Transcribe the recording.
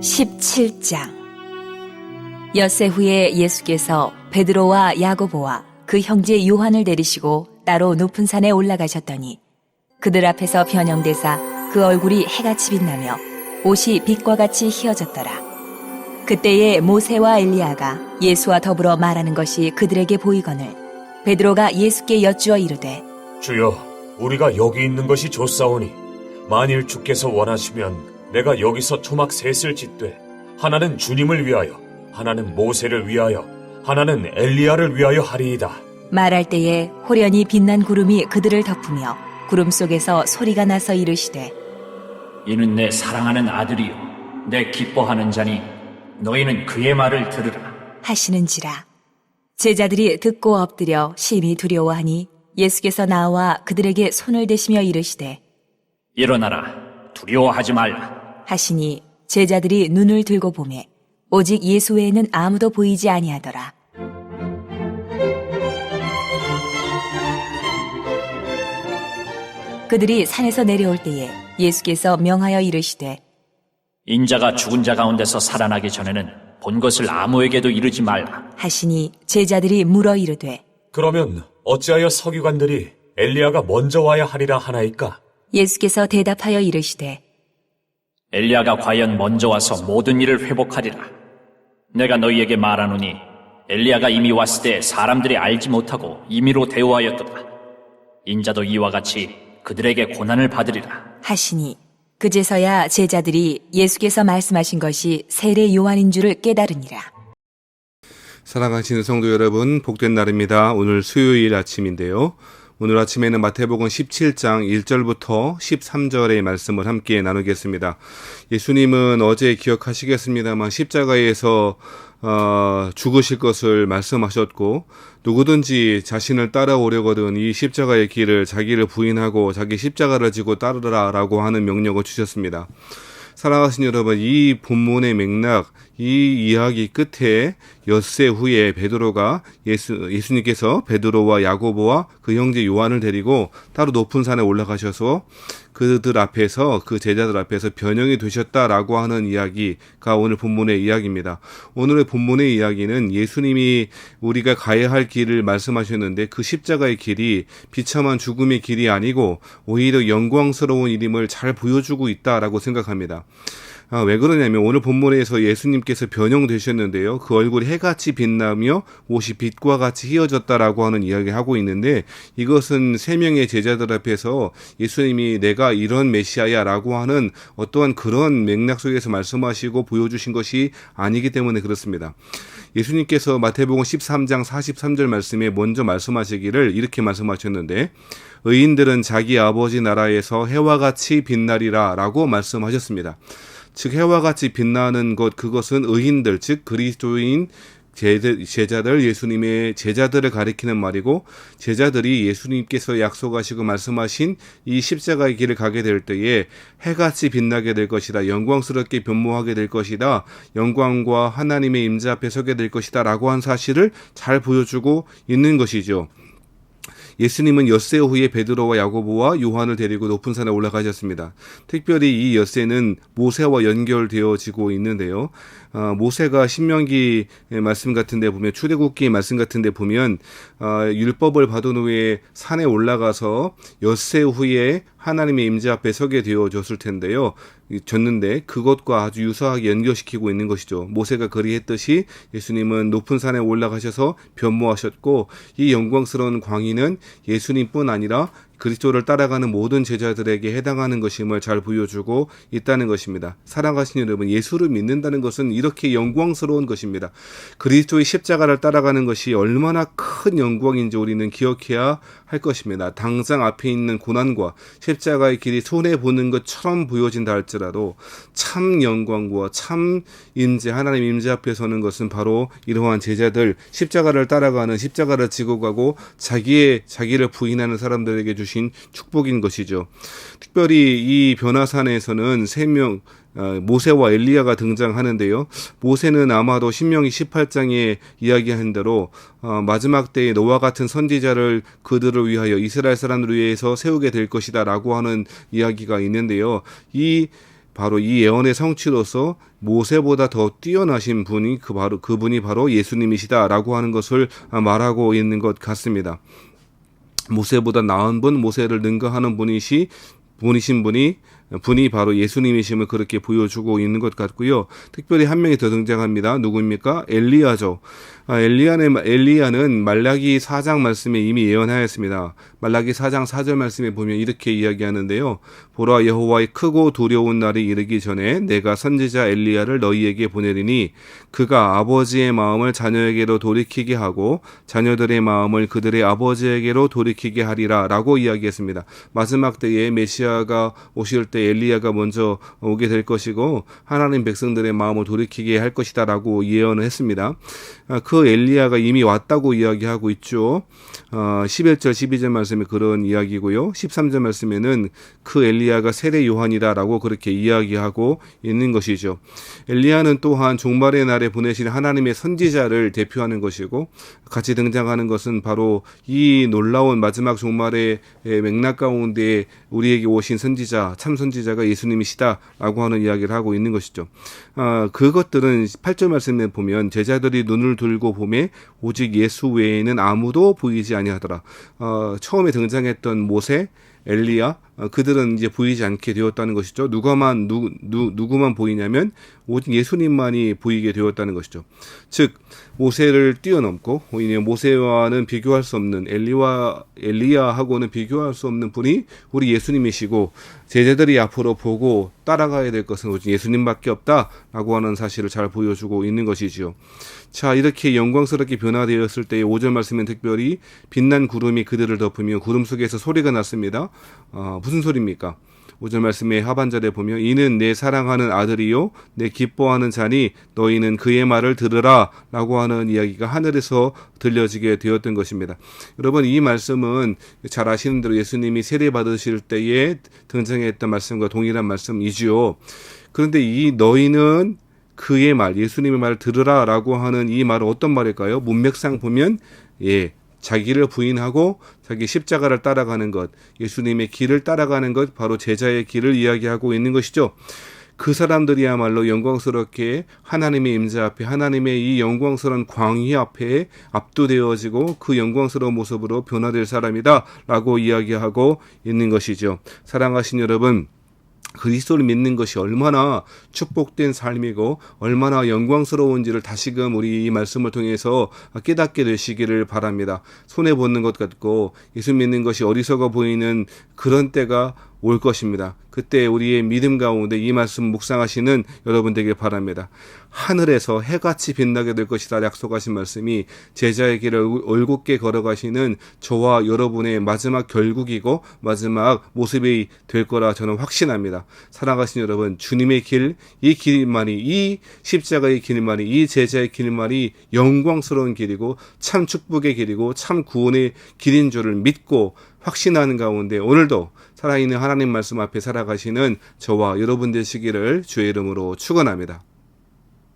17장. 엿새 후에 예수께서 베드로와 야고보와 그 형제 요한을 데리시고 따로 높은 산에 올라가셨더니 그들 앞에서 변형되사 그 얼굴이 해같이 빛나며 옷이 빛과 같이 희어졌더라. 그때에 모세와 엘리야가 예수와 더불어 말하는 것이 그들에게 보이거늘 베드로가 예수께 여쭈어 이르되 주여, 우리가 여기 있는 것이 좋사오니 만일 주께서 원하시면 내가 여기서 초막 셋을 짓되 하나는 주님을 위하여, 하나는 모세를 위하여, 하나는 엘리야를 위하여 하리이다. 말할 때에 호련히 빛난 구름이 그들을 덮으며 구름 속에서 소리가 나서 이르시되 이는 내 사랑하는 아들이요 내 기뻐하는 자니 너희는 그의 말을 들으라 하시는지라. 제자들이 듣고 엎드려 심히 두려워하니 예수께서 나와 그들에게 손을 대시며 이르시되 일어나라 두려워하지 말라 하시니 제자들이 눈을 들고 보매 오직 예수 외에는 아무도 보이지 아니하더라. 그들이 산에서 내려올 때에 예수께서 명하여 이르시되 인자가 죽은 자 가운데서 살아나기 전에는 본 것을 아무에게도 이르지 말라 하시니 제자들이 물어 이르되 그러면 어찌하여 서기관들이 엘리야가 먼저 와야 하리라 하나이까? 예수께서 대답하여 이르시되 엘리야가 과연 먼저 와서 모든 일을 회복하리라 내가 너희에게 말하노니 엘리야가 이미 왔을 때 사람들이 알지 못하고 임의로 대우하였도다 인자도 이와 같이 그들에게 고난을 받으리라 하시니 그제서야 제자들이 예수께서 말씀하신 것이 세례 요한인 줄을 깨달으니라. 사랑하시는 성도 여러분, 복된 날입니다. 오늘 수요일 아침인데요. 오늘 아침에는 마태복음 17장 1절부터 13절의 말씀을 함께 나누겠습니다. 예수님은 어제 기억하시겠습니다만 십자가에서 죽으실 것을 말씀하셨고 누구든지 자신을 따라오려거든 이 십자가의 길을 자기를 부인하고 자기 십자가를 지고 따르라라고 하는 명령을 주셨습니다. 사랑하신 여러분, 이 본문의 맥락, 이 이야기 끝에 엿새 후에 베드로가 예수님께서 베드로와 야고보와 그 형제 요한을 데리고 따로 높은 산에 올라가셔서 그들 앞에서, 그 제자들 앞에서 변형이 되셨다라고 하는 이야기가 오늘 본문의 이야기입니다. 오늘의 본문의 이야기는 예수님이 우리가 가야 할 길을 말씀하셨는데 그 십자가의 길이 비참한 죽음의 길이 아니고 오히려 영광스러운 일임을 잘 보여주고 있다라고 생각합니다. 왜 그러냐면 오늘 본문에서 예수님께서 변형되셨는데요. 그 얼굴이 해같이 빛나며 옷이 빛과 같이 희어졌다라고 하는 이야기를 하고 있는데 이것은 세 명의 제자들 앞에서 예수님이 내가 이런 메시아야라고 하는 어떠한 그런 맥락 속에서 말씀하시고 보여주신 것이 아니기 때문에 그렇습니다. 예수님께서 마태복음 13장 43절 말씀에 먼저 말씀하시기를 이렇게 말씀하셨는데 의인들은 자기 아버지 나라에서 해와 같이 빛나리라 라고 말씀하셨습니다. 즉 해와 같이 빛나는 것, 그것은 의인들, 즉 그리스도인 제자들, 예수님의 제자들을 가리키는 말이고 제자들이 예수님께서 약속하시고 말씀하신 이 십자가의 길을 가게 될 때에 해같이 빛나게 될 것이다, 영광스럽게 변모하게 될 것이다, 영광과 하나님의 임재 앞에 서게 될 것이다 라고 한 사실을 잘 보여주고 있는 것이죠. 예수님은 엿새 후에 베드로와 야고보와 요한을 데리고 높은 산에 올라가셨습니다. 특별히 이 엿새는 모세와 연결되어지고 있는데요. 모세가 신명기 말씀 같은 데 보면, 출애굽기 말씀 같은 데 보면 율법을 받은 후에 산에 올라가서 엿새 후에 하나님의 임재 앞에 서게 되어졌을 텐데요. 졌는데 그것과 아주 유사하게 연결시키고 있는 것이죠. 모세가 그리했듯이 예수님은 높은 산에 올라가셔서 변모하셨고 이 영광스러운 광의는 예수님뿐 아니라 그리스도를 따라가는 모든 제자들에게 해당하는 것임을 잘 보여주고 있다는 것입니다. 사랑하시는 여러분, 예수를 믿는다는 것은 이렇게 영광스러운 것입니다. 그리스도의 십자가를 따라가는 것이 얼마나 큰 영광인지 우리는 기억해야 할 것입니다. 당장 앞에 있는 고난과 십자가의 길이 손해보는 것처럼 보여진다 할지라도 참 영광과 참 임재, 하나님 임재 앞에 서는 것은 바로 이러한 제자들, 십자가를 따라가는, 십자가를 지고 가고 자기를 부인하는 사람들에게 주신 축복인 것이죠. 특별히 이 변화산에서는 세 명, 모세와 엘리야가 등장하는데요. 모세는 아마도 신명기 18장에 이야기한 대로 마지막 때에 노아 같은 선지자를 그들을 위하여, 이스라엘 사람들을 위해서 세우게 될 것이다 라고 하는 이야기가 있는데요. 이 바로 이 예언의 성취로서 모세보다 더 뛰어나신 분이 그분이 바로 예수님이시다라고 하는 것을 말하고 있는 것 같습니다. 모세보다 나은 분, 모세를 능가하는 분이신 분이 바로 예수님이심을 그렇게 보여주고 있는 것 같고요. 특별히 한 명이 더 등장합니다. 누구입니까? 엘리야죠. 엘리야는 말라기 4장 말씀에 이미 예언하였습니다. 말라기 4장 4절 말씀에 보면 이렇게 이야기하는데요. 보라, 여호와의 크고 두려운 날이 이르기 전에 내가 선지자 엘리야를 너희에게 보내리니 그가 아버지의 마음을 자녀에게로 돌이키게 하고 자녀들의 마음을 그들의 아버지에게로 돌이키게 하리라 라고 이야기했습니다. 마지막 때에 메시아가 오실 때 엘리야가 먼저 오게 될 것이고 하나님 백성들의 마음을 돌이키게 할 것이다 라고 예언을 했습니다. 그 엘리야가 이미 왔다고 이야기하고 있죠. 11절 12절 말씀에 그런 이야기고요. 13절 말씀에는 그 엘리야가 세례 요한이다 라고 그렇게 이야기하고 있는 것이죠. 엘리야는 또한 종말의 날에 보내신 하나님의 선지자를 대표하는 것이고 같이 등장하는 것은 바로 이 놀라운 마지막 종말의 맥락 가운데 우리에게 오신 선지자, 참 선지자가 예수님이시다 라고 하는 이야기를 하고 있는 것이죠. 그것들은 8절 말씀에 보면 제자들이 눈을 들고 보매 오직 예수 외에는 아무도 보이지 아니하더라. 처음에 등장했던 모세, 엘리야, 그들은 이제 보이지 않게 되었다는 것이죠. 누구만 보이냐면 오직 예수님만이 보이게 되었다는 것이죠. 즉 모세를 뛰어넘고 모세와는 비교할 수 없는 엘리야하고는 비교할 수 없는 분이 우리 예수님이시고 제자들이 앞으로 보고 따라가야 될 것은 오직 예수님밖에 없다라고 하는 사실을 잘 보여주고 있는 것이지요. 자, 이렇게 영광스럽게 변화되었을 때의 5절 말씀은 특별히 빛난 구름이 그들을 덮으며 구름 속에서 소리가 났습니다. 무슨 소리입니까? 5절 말씀의 하반절에 보면 이는 내 사랑하는 아들이요 내 기뻐하는 자니 너희는 그의 말을 들으라 라고 하는 이야기가 하늘에서 들려지게 되었던 것입니다. 여러분, 이 말씀은 잘 아시는 대로 예수님이 세례 받으실 때에 등장했던 말씀과 동일한 말씀이지요. 그런데 이 너희는 그의 말, 예수님의 말을 들으라 라고 하는 이 말은 어떤 말일까요? 문맥상 보면 자기를 부인하고 자기 십자가를 따라가는 것, 예수님의 길을 따라가는 것, 바로 제자의 길을 이야기하고 있는 것이죠. 그 사람들이야말로 영광스럽게 하나님의 임재 앞에, 하나님의 이 영광스러운 광희 앞에 압도되어지고 그 영광스러운 모습으로 변화될 사람이다 라고 이야기하고 있는 것이죠. 사랑하신 여러분, 그리스도를 믿는 것이 얼마나 축복된 삶이고 얼마나 영광스러운지를 다시금 우리 이 말씀을 통해서 깨닫게 되시기를 바랍니다. 손해보는 것 같고 예수 믿는 것이 어리석어 보이는 그런 때가 올 것입니다. 그때 우리의 믿음 가운데 이 말씀 묵상하시는 여러분 되길 바랍니다. 하늘에서 해같이 빛나게 될 것이다 약속하신 말씀이 제자의 길을 올곧게 걸어가시는 저와 여러분의 마지막 결국이고 마지막 모습이 될 거라 저는 확신합니다. 사랑하신 여러분, 주님의 길, 이 길만이, 이 십자가의 길만이, 이 제자의 길만이 영광스러운 길이고 참 축복의 길이고 참 구원의 길인 줄을 믿고 확신하는 가운데 오늘도 살아있는 하나님 말씀 앞에 살아가시는 저와 여러분 되시기를 주의 이름으로 축원합니다.